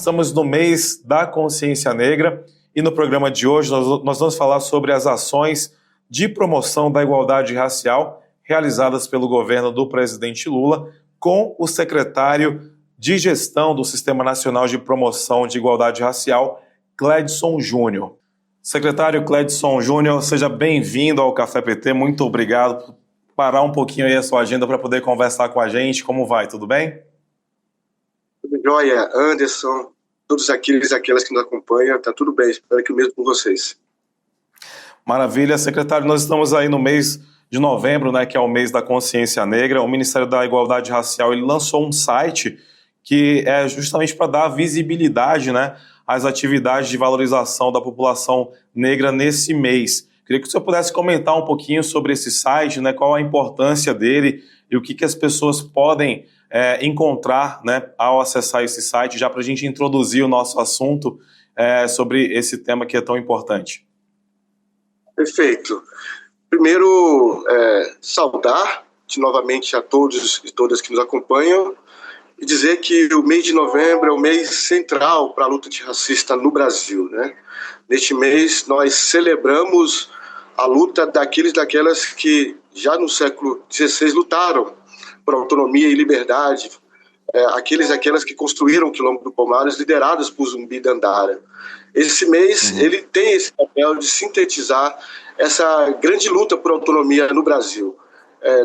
estamos no mês da consciência negra e no programa de hoje nós vamos falar sobre as ações de promoção da igualdade racial realizadas pelo governo do presidente Lula com o secretário de Gestão do Sistema Nacional de Promoção de Igualdade Racial, Cledson Júnior. Secretário Cledson Júnior, seja bem-vindo ao Café PT, muito obrigado por parar um pouquinho aí a sua agenda para poder conversar com a gente. Como vai, tudo bem? Tudo jóia, Anderson, todos aqueles e aquelas que nos acompanham, tá tudo bem, espero que o mesmo com vocês. Maravilha, secretário, nós estamos aí no mês de novembro, né, que é o mês da consciência negra. O Ministério da Igualdade Racial ele lançou um site que é justamente para dar visibilidade, né, às atividades de valorização da população negra nesse mês. Queria que o senhor pudesse comentar um pouquinho sobre esse site, né, qual a importância dele e o que as pessoas podem encontrar, né, ao acessar esse site, já para a gente introduzir o nosso assunto sobre esse tema que é tão importante. Perfeito. Primeiro, saudar novamente a todos e todas que nos acompanham e dizer que o mês de novembro é o mês central para a luta antirracista no Brasil, né? Neste mês, nós celebramos a luta daqueles e daquelas que já no século XVI lutaram por autonomia e liberdade, aqueles e aquelas que construíram o Quilombo do Palmares, liderados por Zumbi Dandara. Esse mês, ele tem esse papel de sintetizar essa grande luta por autonomia no Brasil.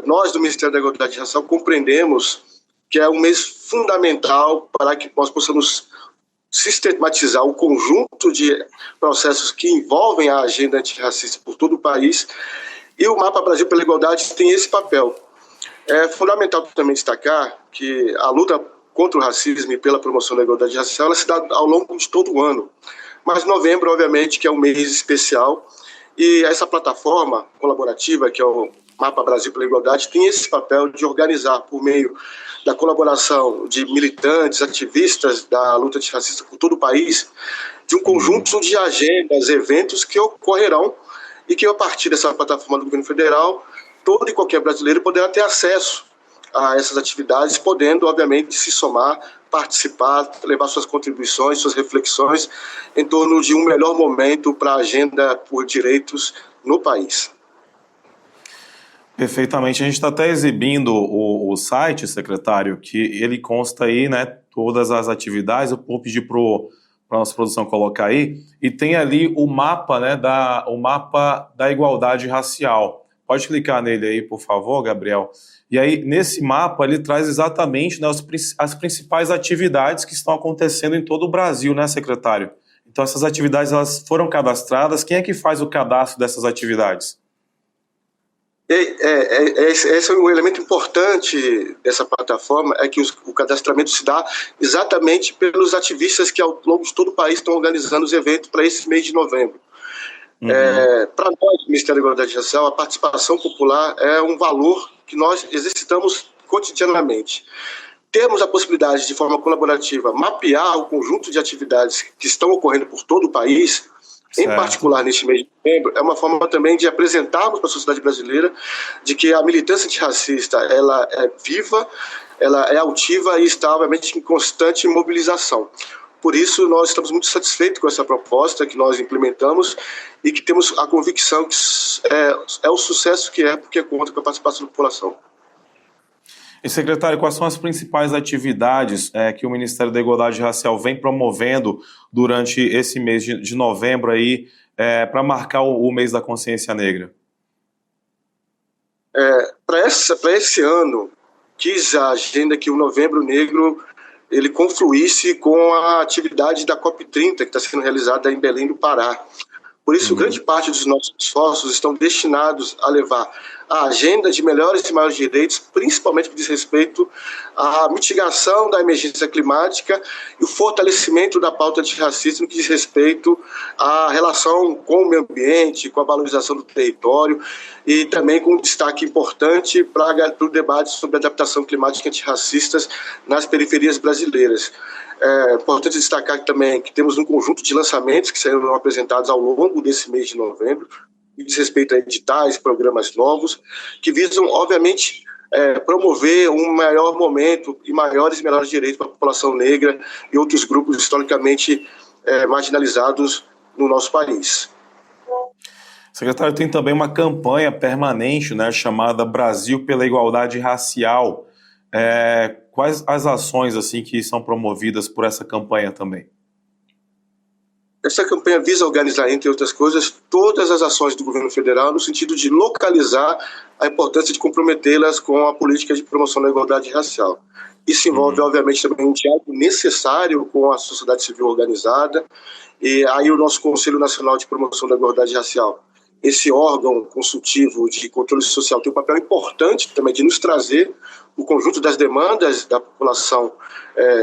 Nós, do Ministério da Igualdade Racial, compreendemos que é um mês fundamental para que nós possamos sistematizar o conjunto de processos que envolvem a agenda antirracista por todo o país, e o Mapa Brasil pela Igualdade tem esse papel. É fundamental também destacar que a luta contra o racismo e pela promoção da igualdade racial ela se dá ao longo de todo o ano. Mas novembro, obviamente, que é um mês especial, e essa plataforma colaborativa, que é o Mapa Brasil pela Igualdade, tem esse papel de organizar, por meio da colaboração de militantes, ativistas da luta antirracista por todo o país, de um conjunto de agendas, eventos que ocorrerão e que, a partir dessa plataforma do governo federal, todo e qualquer brasileiro poderá ter acesso a essas atividades, podendo, obviamente, se somar, participar, levar suas contribuições, suas reflexões em torno de um melhor momento para a agenda por direitos no país. Perfeitamente. A gente está até exibindo o site, secretário, que ele consta aí, né, todas as atividades. Eu vou pedir para a nossa produção colocar aí, e tem ali o mapa, né, o mapa da igualdade racial. Pode clicar nele aí, por favor, Gabriel. E aí, nesse mapa, ele traz exatamente, né, as principais atividades que estão acontecendo em todo o Brasil, né, secretário? Então, essas atividades elas foram cadastradas. Quem é que faz o cadastro dessas atividades? Esse é um elemento importante dessa plataforma, é que o cadastramento se dá exatamente pelos ativistas que, ao longo de todo o país, estão organizando os eventos para esse mês de novembro. Para nós, do Ministério da Igualdade Racial, a participação popular é um valor que nós exercitamos cotidianamente. Temos a possibilidade, de forma colaborativa, mapear o conjunto de atividades que estão ocorrendo por todo o país, em particular neste mês de novembro, é uma forma também de apresentarmos para a sociedade brasileira de que a militância antirracista ela é viva, ela é altiva e está, obviamente, em constante mobilização. Por isso, nós estamos muito satisfeitos com essa proposta que nós implementamos e que temos a convicção que é o sucesso que porque conta com a participação da população. E, secretário, quais são as principais atividades que o Ministério da Igualdade Racial vem promovendo durante esse mês de novembro aí, para marcar o mês da consciência negra? Para esse ano, quis a agenda que o Novembro Negro ele confluísse com a atividade da COP30, que está sendo realizada em Belém do Pará. Por isso, grande parte dos nossos esforços estão destinados a levar a agenda de melhores e maiores direitos, principalmente no que diz respeito à mitigação da emergência climática e o fortalecimento da pauta antirracista no que diz respeito à relação com o meio ambiente, com a valorização do território e também com um destaque importante para o debate sobre adaptação climática antirracistas nas periferias brasileiras. É importante destacar também que temos um conjunto de lançamentos que serão apresentados ao longo desse mês de novembro, que diz respeito a editais, programas novos, que visam, obviamente, promover um maior momento e maiores e melhores direitos para a população negra e outros grupos historicamente marginalizados no nosso país. Secretário, tem também uma campanha permanente, né, chamada Brasil pela Igualdade Racial. Quais as ações assim que são promovidas por essa campanha também? Essa campanha visa organizar, entre outras coisas, todas as ações do governo federal no sentido de localizar a importância de comprometê-las com a política de promoção da igualdade racial. Isso envolve, obviamente, também um diálogo necessário com a sociedade civil organizada e aí o nosso Conselho Nacional de Promoção da Igualdade Racial. Esse órgão consultivo de controle social tem um papel importante também de nos trazer o conjunto das demandas da população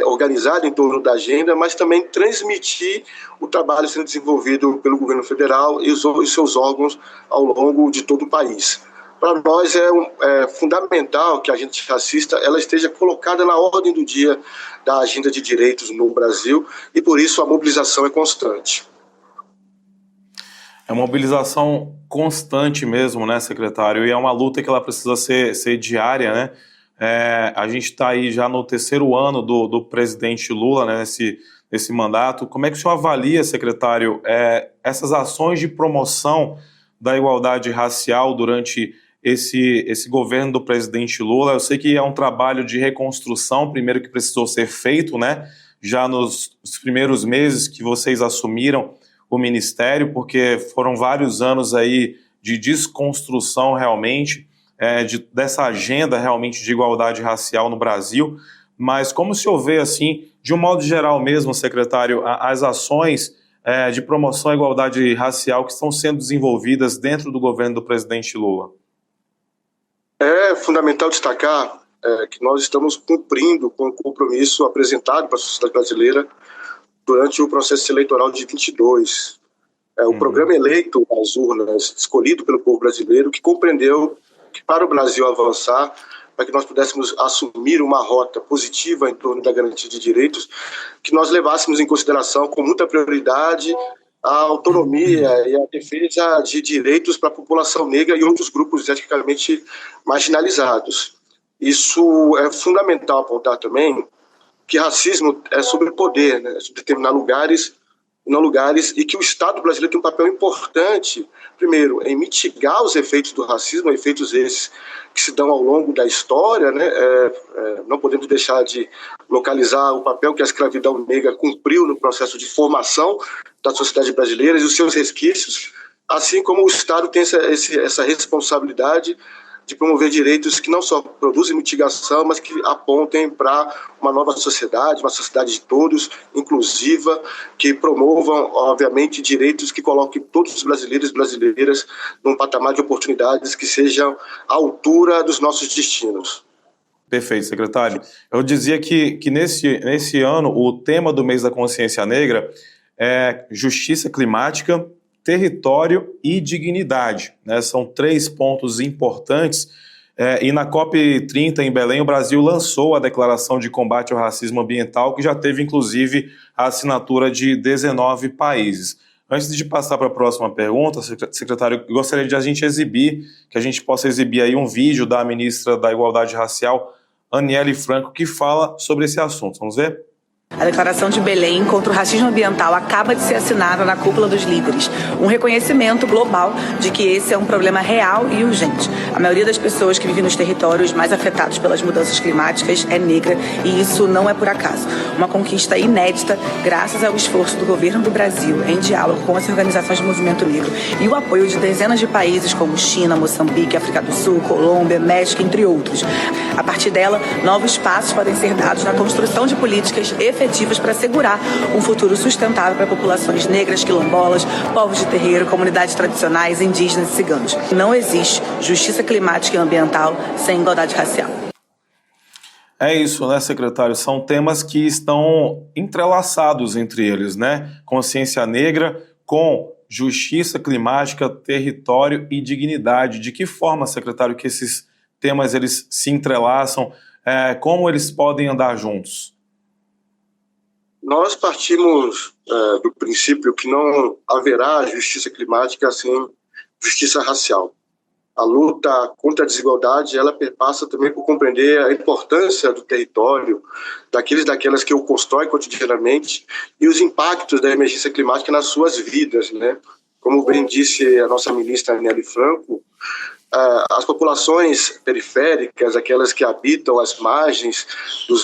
organizada em torno da agenda, mas também transmitir o trabalho sendo desenvolvido pelo governo federal e os seus órgãos ao longo de todo o país. Para nós é fundamental que a agenda racista ela esteja colocada na ordem do dia da agenda de direitos no Brasil e por isso a mobilização é constante. É uma mobilização constante mesmo, né, secretário? E é uma luta que ela precisa ser diária, né? A gente está aí já no terceiro ano do presidente Lula, né, nesse mandato. Como é que o senhor avalia, secretário, essas ações de promoção da igualdade racial durante esse governo do presidente Lula? Eu sei que é um trabalho de reconstrução, primeiro que precisou ser feito, né? Já nos primeiros meses que vocês assumiram o ministério, porque foram vários anos aí de desconstrução realmente, dessa agenda realmente de igualdade racial no Brasil, mas como se vê assim, de um modo geral mesmo, secretário, as ações de promoção à igualdade racial que estão sendo desenvolvidas dentro do governo do presidente Lula? É fundamental destacar que nós estamos cumprindo com o compromisso apresentado para a sociedade brasileira durante o processo eleitoral de 22. O programa eleito às urnas, escolhido pelo povo brasileiro, que compreendeu que para o Brasil avançar, para que nós pudéssemos assumir uma rota positiva em torno da garantia de direitos, que nós levássemos em consideração com muita prioridade a autonomia e a defesa de direitos para a população negra e outros grupos etnicamente marginalizados. Isso é fundamental apontar também que racismo é sobre poder, né? É sobre determinar lugares e não lugares, e que o Estado brasileiro tem um papel importante, primeiro, em mitigar os efeitos do racismo, efeitos esses que se dão ao longo da história, né? Não podemos deixar de localizar o papel que a escravidão negra cumpriu no processo de formação da sociedade brasileira e os seus resquícios, assim como o Estado tem essa responsabilidade de promover direitos que não só produzem mitigação, mas que apontem para uma nova sociedade, uma sociedade de todos, inclusiva, que promovam, obviamente, direitos que coloquem todos os brasileiros e brasileiras num patamar de oportunidades que sejam à altura dos nossos destinos. Perfeito, secretário. Eu dizia que nesse ano o tema do mês da consciência negra é justiça climática, território e dignidade, né? São 3 pontos importantes e na COP30 em Belém o Brasil lançou a Declaração de Combate ao Racismo Ambiental, que já teve inclusive a assinatura de 19 países. Antes de passar para a próxima pergunta, secretário, eu gostaria de a gente possa exibir aí um vídeo da ministra da Igualdade Racial, Aniele Franco, que fala sobre esse assunto. Vamos ver? A Declaração de Belém contra o Racismo Ambiental acaba de ser assinada na Cúpula dos Líderes, um reconhecimento global de que esse é um problema real e urgente. A maioria das pessoas que vivem nos territórios mais afetados pelas mudanças climáticas é negra e isso não é por acaso. Uma conquista inédita graças ao esforço do governo do Brasil em diálogo com as organizações do movimento negro e o apoio de dezenas de países como China, Moçambique, África do Sul, Colômbia, México, entre outros. A partir dela, novos passos podem ser dados na construção de políticas efetivas para assegurar um futuro sustentável para populações negras, quilombolas, povos de terreiro, comunidades tradicionais, indígenas e ciganos. Não existe justiça climática e ambiental sem igualdade racial. É isso, né, secretário? São temas que estão entrelaçados entre eles, né? Consciência negra com justiça climática, território e dignidade. De que forma, secretário, que esses temas eles se entrelaçam? Como eles podem andar juntos? Nós partimos do princípio que não haverá justiça climática sem justiça racial. A luta contra a desigualdade, ela perpassa também por compreender a importância do território, daquelas que o constroem cotidianamente, e os impactos da emergência climática nas suas vidas, né? Como bem disse a nossa ministra Nelly Franco, as populações periféricas, aquelas que habitam as margens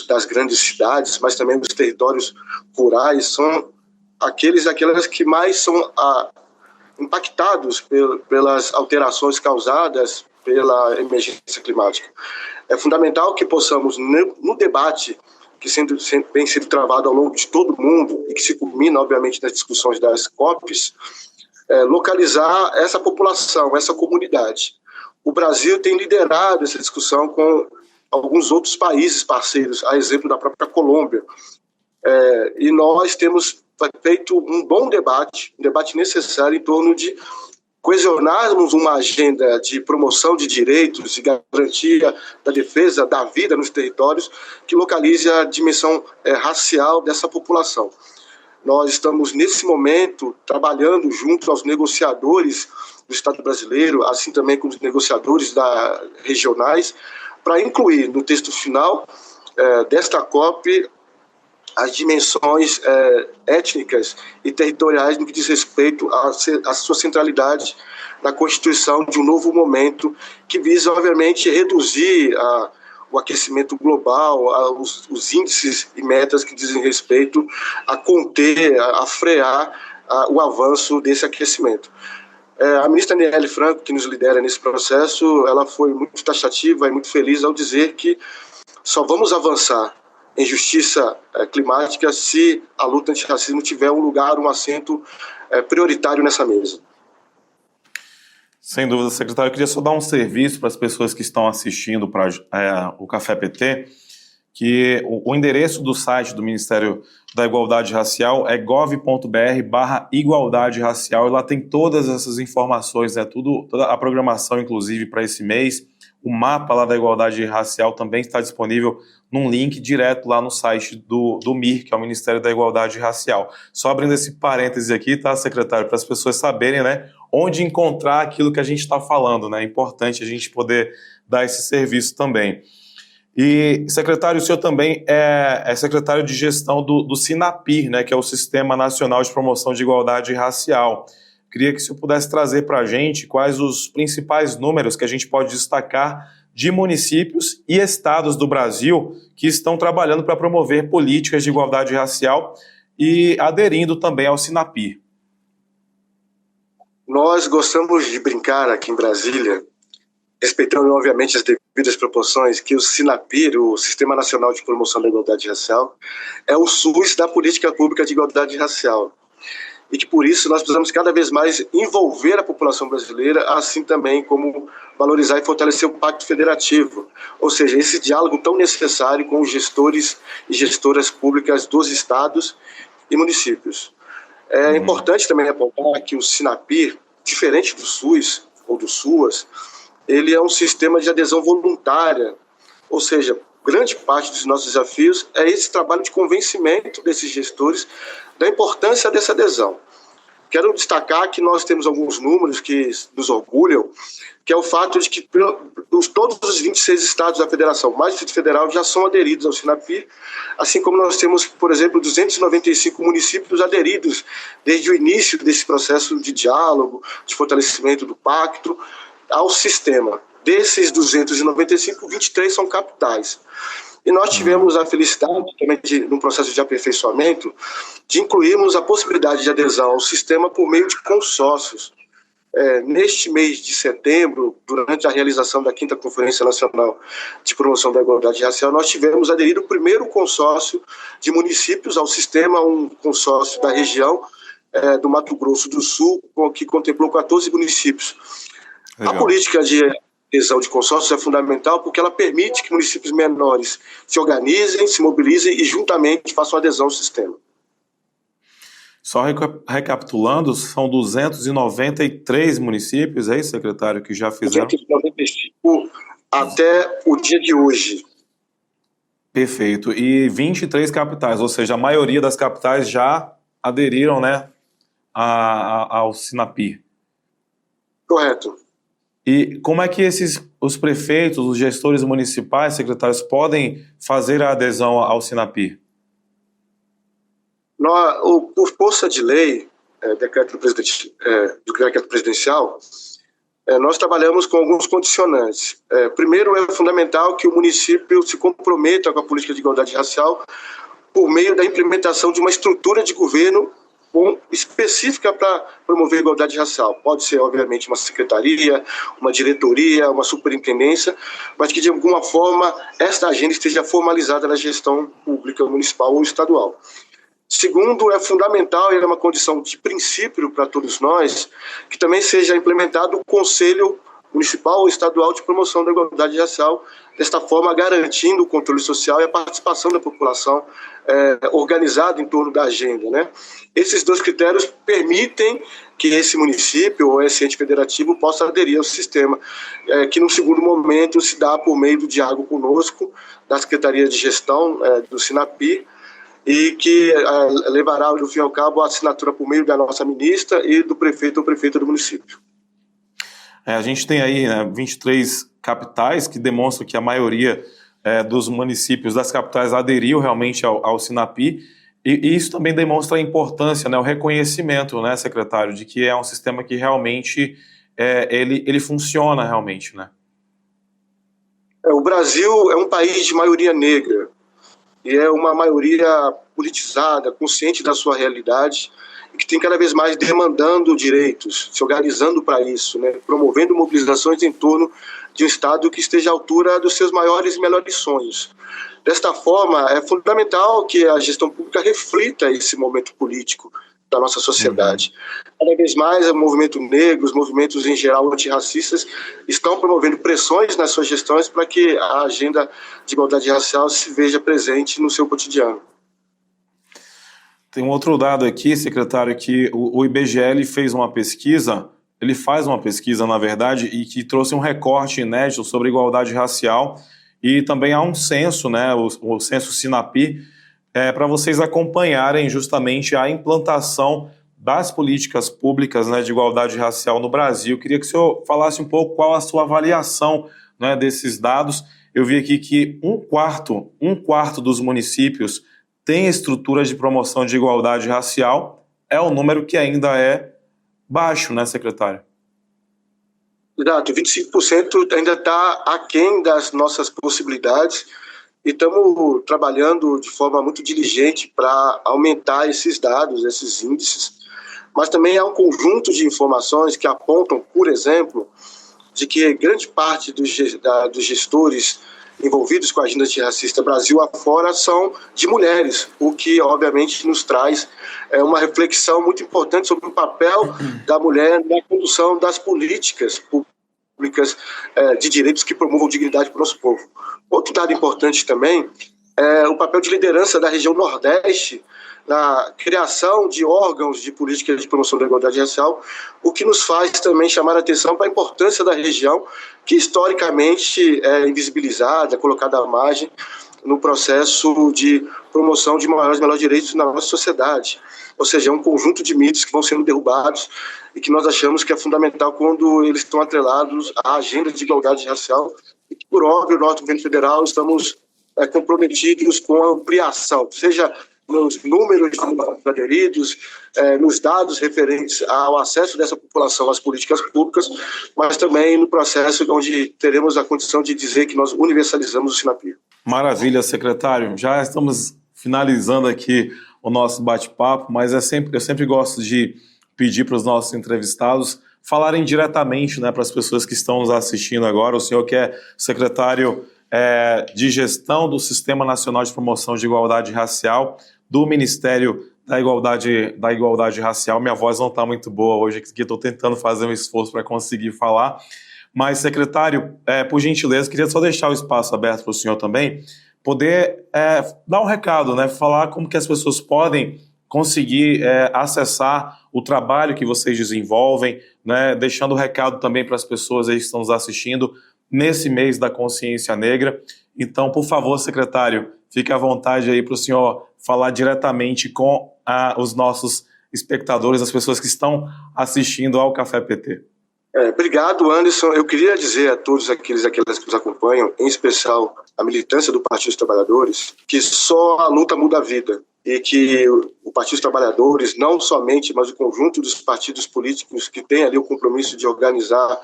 das grandes cidades, mas também os territórios rurais, são aquelas que mais são impactados pelas alterações causadas pela emergência climática. É fundamental que possamos, no debate que vem sendo travado ao longo de todo o mundo e que se culmina, obviamente, nas discussões das COPs, localizar essa população, essa comunidade. O Brasil tem liderado essa discussão com alguns outros países parceiros, a exemplo da própria Colômbia. E nós temos feito um bom debate, um debate necessário em torno de coesionarmos uma agenda de promoção de direitos e garantia da defesa da vida nos territórios que localize a dimensão racial dessa população. Nós estamos, nesse momento, trabalhando junto aos negociadores do Estado brasileiro, assim também com os negociadores regionais, para incluir no texto final desta COP as dimensões étnicas e territoriais no que diz respeito à sua centralidade na constituição de um novo momento que visa, obviamente, reduzir o aquecimento global, os índices e metas que dizem respeito a conter, a frear o avanço desse aquecimento. A ministra Nelly Franco, que nos lidera nesse processo, ela foi muito taxativa e muito feliz ao dizer que só vamos avançar em justiça climática se a luta antirracismo tiver um lugar, um assento prioritário nessa mesa. Sem dúvida, secretário. Eu queria só dar um serviço para as pessoas que estão assistindo para o Café PT, que o endereço do site do Ministério da Igualdade Racial é gov.br/igualdade racial, e lá tem todas essas informações, né, toda a programação, inclusive, para esse mês. O mapa lá da igualdade racial também está disponível num link direto lá no site do MIR, que é o Ministério da Igualdade Racial. Só abrindo esse parêntese aqui, tá, secretário, para as pessoas saberem, né, onde encontrar aquilo que a gente está falando, né? É importante a gente poder dar esse serviço também. E, secretário, o senhor também é secretário de gestão do SINAPIR, né, que é o Sistema Nacional de Promoção de Igualdade Racial. Queria que o senhor pudesse trazer para a gente quais os principais números que a gente pode destacar de municípios e estados do Brasil que estão trabalhando para promover políticas de igualdade racial e aderindo também ao SINAPIR. Nós gostamos de brincar aqui em Brasília, respeitando, obviamente, as devidas proporções, que o SINAPIR, o Sistema Nacional de Promoção da Igualdade Racial, é o SUS da política pública de igualdade racial. E que, por isso, nós precisamos cada vez mais envolver a população brasileira, assim também como valorizar e fortalecer o Pacto Federativo, ou seja, esse diálogo tão necessário com os gestores e gestoras públicas dos estados e municípios. É importante também apontar que o SINAPIR, diferente do SUS ou do SUAS, ele é um sistema de adesão voluntária, ou seja, grande parte dos nossos desafios é esse trabalho de convencimento desses gestores da importância dessa adesão. Quero destacar que nós temos alguns números que nos orgulham, que é o fato de que todos os 26 estados da federação, mais o Distrito Federal, já são aderidos ao SINAPIR, assim como nós temos, por exemplo, 295 municípios aderidos desde o início desse processo de diálogo, de fortalecimento do pacto, ao sistema. Desses 295, 23 são capitais. E nós tivemos a felicidade, também num processo de aperfeiçoamento, de incluirmos a possibilidade de adesão ao sistema por meio de consórcios. Neste mês de setembro, durante a realização da 5ª Conferência Nacional de Promoção da Igualdade Racial, nós tivemos aderido o primeiro consórcio de municípios ao sistema, um consórcio da região do Mato Grosso do Sul, que contemplou 14 municípios. Legal. A política de adesão de consórcios é fundamental porque ela permite que municípios menores se organizem, se mobilizem e juntamente façam adesão ao sistema. Só recapitulando, são 293 municípios, é isso, secretário, que já fizeram? 295 até o dia de hoje. Perfeito. E 23 capitais, ou seja, a maioria das capitais já aderiram, né, ao SINAPIR. Correto. E como é que os prefeitos, os gestores municipais, secretários, podem fazer a adesão ao Sinapir? Por força de lei, decreto presidencial, nós trabalhamos com alguns condicionantes. Primeiro, é fundamental que o município se comprometa com a política de igualdade racial por meio da implementação de uma estrutura de governo específica para promover a igualdade racial. Pode ser, obviamente, uma secretaria, uma diretoria, uma superintendência, mas que, de alguma forma, esta agenda esteja formalizada na gestão pública municipal ou estadual. Segundo, é fundamental, e é uma condição de princípio para todos nós, que também seja implementado o Conselho Municipal ou Estadual de Promoção da Igualdade Racial, desta forma garantindo o controle social e a participação da população organizada em torno da agenda, né? Esses dois critérios permitem que esse município ou esse ente federativo possa aderir ao sistema, que no segundo momento se dá por meio do diálogo conosco, da Secretaria de Gestão do Sinapir, e que levará, no fim e ao cabo, a assinatura por meio da nossa ministra e do prefeito ou prefeita do município. A gente tem aí 23 capitais que demonstram que a maioria dos municípios das capitais aderiu realmente ao Sinapir, e isso também demonstra a importância, o reconhecimento, secretário, de que é um sistema que realmente ele funciona realmente, né? O Brasil é um país de maioria negra, e é uma maioria politizada, consciente da sua realidade, e que tem cada vez mais demandando direitos, se organizando para isso, né? Promovendo mobilizações em torno de um Estado que esteja à altura dos seus maiores e melhores sonhos. Desta forma, é fundamental que a gestão pública reflita esse momento político da nossa sociedade. Cada vez mais o movimento negro, os movimentos em geral antirracistas estão promovendo pressões nas suas gestões para que a agenda de igualdade racial se veja presente no seu cotidiano. Tem um outro dado aqui, secretário, que o IBGE faz uma pesquisa, na verdade, e que trouxe um recorte inédito sobre igualdade racial, e também há um censo, o censo Sinapir, para vocês acompanharem justamente a implantação das políticas públicas, de igualdade racial no Brasil. Queria que o senhor falasse um pouco qual a sua avaliação, desses dados. Eu vi aqui que um quarto dos municípios tem estruturas de promoção de igualdade racial. É um número que ainda é baixo, secretário? Exato, 25% ainda está aquém das nossas possibilidades, e estamos trabalhando de forma muito diligente para aumentar esses dados, esses índices. Mas também há um conjunto de informações que apontam, por exemplo, de que grande parte dos gestores envolvidos com a agenda antirracista Brasil afora são de mulheres, o que obviamente nos traz uma reflexão muito importante sobre o papel da mulher na condução das políticas públicas de direitos que promovam dignidade para o nosso povo. Outro dado importante também é o papel de liderança da região Nordeste na criação de órgãos de política de promoção da igualdade racial, o que nos faz também chamar a atenção para a importância da região, que historicamente é invisibilizada, colocada à margem no processo de promoção de maiores e melhores direitos na nossa sociedade. Ou seja, é um conjunto de mitos que vão sendo derrubados e que nós achamos que é fundamental quando eles estão atrelados à agenda de igualdade racial, e que, por óbvio, nós, do governo federal, estamos comprometidos com a ampliação, seja nos números de aderidos, nos dados referentes ao acesso dessa população às políticas públicas, mas também no processo onde teremos a condição de dizer que nós universalizamos o Sinapir. Maravilha, secretário. Já estamos finalizando aqui o nosso bate-papo, mas eu sempre gosto de pedir para os nossos entrevistados falarem diretamente, para as pessoas que estão nos assistindo agora. O senhor que é secretário de Gestão do Sistema Nacional de Promoção de Igualdade Racial do Ministério da Igualdade Racial. Minha voz não está muito boa hoje, que estou tentando fazer um esforço para conseguir falar. Mas, secretário, por gentileza, queria só deixar o espaço aberto para o senhor também poder dar um recado, falar como que as pessoas podem conseguir acessar o trabalho que vocês desenvolvem, deixando o recado também para as pessoas aí que estão nos assistindo nesse mês da consciência negra. Então, por favor, secretário, fique à vontade aí para o senhor falar diretamente com os nossos espectadores, as pessoas que estão assistindo ao Café PT. Obrigado, Anderson. Eu queria dizer a todos aqueles e aquelas que nos acompanham, em especial a militância do Partido dos Trabalhadores, que só a luta muda a vida e que o Partido dos Trabalhadores, não somente, mas o conjunto dos partidos políticos que tem ali o compromisso de organizar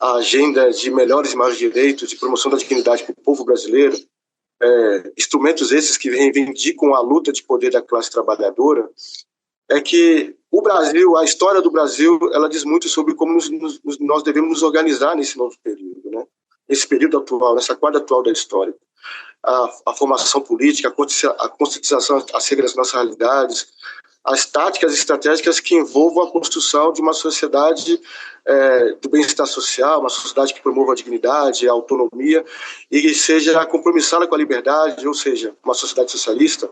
a agenda de melhores e maiores direitos, de promoção da dignidade para o povo brasileiro, instrumentos esses que reivindicam a luta de poder da classe trabalhadora, é que o Brasil, a história do Brasil, ela diz muito sobre como nós devemos nos organizar nesse novo período, né? Nesse período atual, nessa quadra atual da história. A formação política, a conscientização acerca das nossas realidades, as táticas estratégicas que envolvam a construção de uma sociedade do bem-estar social, uma sociedade que promova a dignidade, a autonomia e seja compromissada com a liberdade, ou seja, uma sociedade socialista.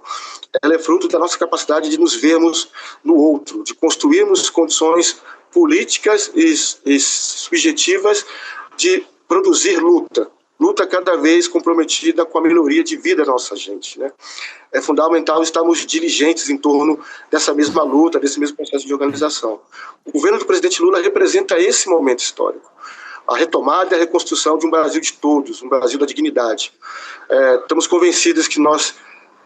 Ela é fruto da nossa capacidade de nos vermos no outro, de construirmos condições políticas e subjetivas de produzir luta cada vez comprometida com a melhoria de vida da nossa gente, né? É fundamental estarmos diligentes em torno dessa mesma luta, desse mesmo processo de organização. O governo do presidente Lula representa esse momento histórico, a retomada e a reconstrução de um Brasil de todos, um Brasil da dignidade. Estamos convencidos que nós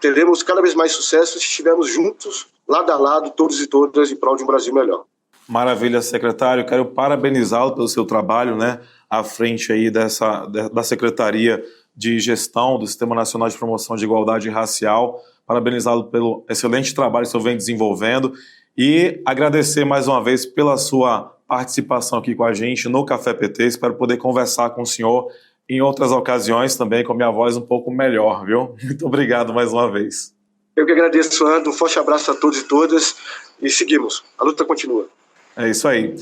teremos cada vez mais sucesso se estivermos juntos, lado a lado, todos e todas, em prol de um Brasil melhor. Maravilha, secretário. Quero parabenizá-lo pelo seu trabalho, né, à frente aí da Secretaria de Gestão do Sistema Nacional de Promoção de Igualdade Racial. Parabenizá-lo pelo excelente trabalho que o senhor vem desenvolvendo e agradecer mais uma vez pela sua participação aqui com a gente no Café PT. Espero poder conversar com o senhor em outras ocasiões também, com a minha voz um pouco melhor, viu? Muito obrigado mais uma vez. Eu que agradeço, André. Um forte abraço a todos e todas e seguimos. A luta continua. É isso aí.